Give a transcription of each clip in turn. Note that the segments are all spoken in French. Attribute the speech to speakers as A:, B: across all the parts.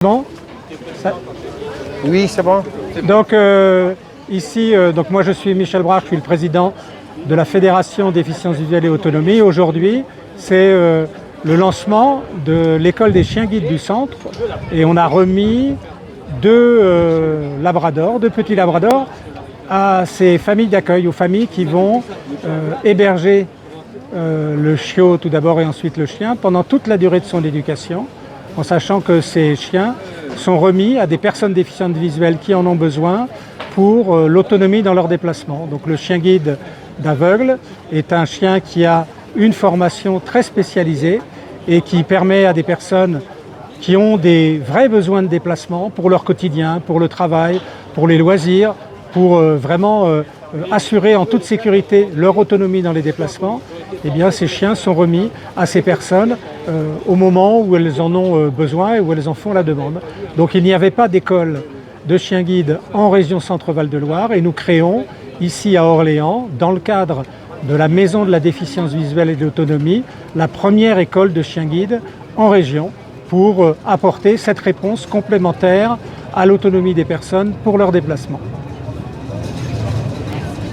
A: Bon, ça-
B: Oui, c'est bon.
A: donc ici, donc moi je suis Michel Brach, je suis le président de la Fédération Déficience Visuelle et Autonomie. Aujourd'hui, c'est le lancement de l'école des chiens guides du centre et on a remis deux labradors, deux petits labradors à ces familles d'accueil, aux familles qui vont héberger le chiot tout d'abord et ensuite le chien pendant toute la durée de son éducation, en sachant que ces chiens sont remis à des personnes déficientes visuelles qui en ont besoin pour l'autonomie dans leurs déplacements. Donc le chien guide d'aveugle est un chien qui a une formation très spécialisée et qui permet à des personnes qui ont des vrais besoins de déplacement pour leur quotidien, pour le travail, pour les loisirs, pour vraiment assurer en toute sécurité leur autonomie dans les déplacements. Eh bien, ces chiens sont remis à ces personnes au moment où elles en ont besoin et où elles en font la demande. Donc il n'y avait pas d'école de chiens guides en région Centre-Val de Loire et nous créons ici à Orléans, dans le cadre de la Maison de la déficience visuelle et de l'autonomie, la première école de chiens guides en région pour apporter cette réponse complémentaire à l'autonomie des personnes pour leur déplacement.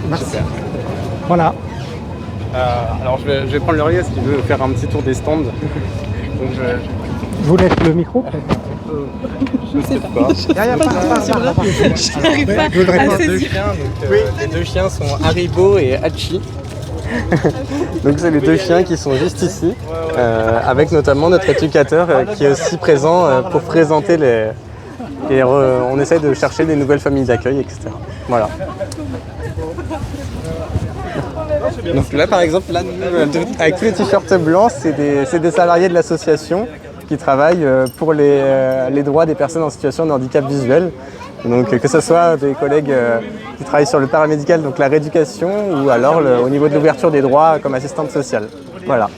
B: Merci.
A: Voilà.
B: Alors je vais prendre le relais si tu veux faire un petit tour des stands. Donc
A: Je vous laisse le micro peut-être.
B: je sais pas.
C: J'arrive pas
B: Je voudrais
C: à
B: prendre deux
C: saisir.
B: chiens. Donc, les deux chiens sont Haribo et Hachi. Donc c'est les deux chiens qui sont juste ici, avec notamment notre éducateur qui est aussi présent pour présenter les... Et on essaye de chercher des nouvelles familles d'accueil, etc. Voilà. Donc là par exemple, là, avec tous les t-shirts blancs, c'est des salariés de l'association qui travaillent pour les droits des personnes en situation de handicap visuel. Donc que ce soit des collègues qui travaillent sur le paramédical, donc la rééducation, ou alors au niveau de l'ouverture des droits comme assistante sociale. Voilà.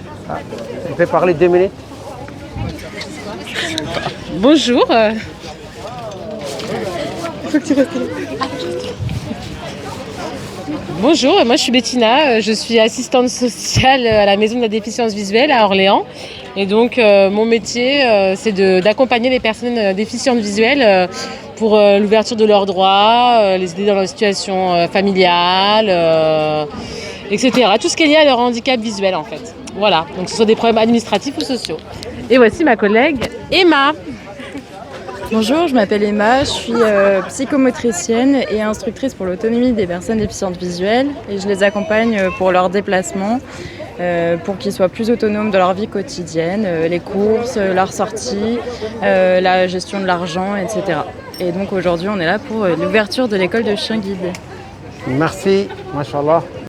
D: On peut parler 2 minutes?
C: Bonjour. Faut que tu restes là. Bonjour, moi je suis Bettina, je suis assistante sociale à la Maison de la déficience visuelle à Orléans. Et donc mon métier c'est d'accompagner les personnes déficientes visuelles pour l'ouverture de leurs droits, les aider dans leur situation familiale, etc. Tout ce qui est lié à leur handicap visuel en fait. Voilà, donc que ce soit des problèmes administratifs ou sociaux. Et voici ma collègue Emma.
E: Bonjour, je m'appelle Emma, je suis psychomotricienne et instructrice pour l'autonomie des personnes déficientes visuelles et je les accompagne pour leurs déplacements, pour qu'ils soient plus autonomes dans leur vie quotidienne, les courses, leurs sorties, la gestion de l'argent, etc. Et donc aujourd'hui on est là pour l'ouverture de l'école de chiens guides.
D: Merci, mashallah.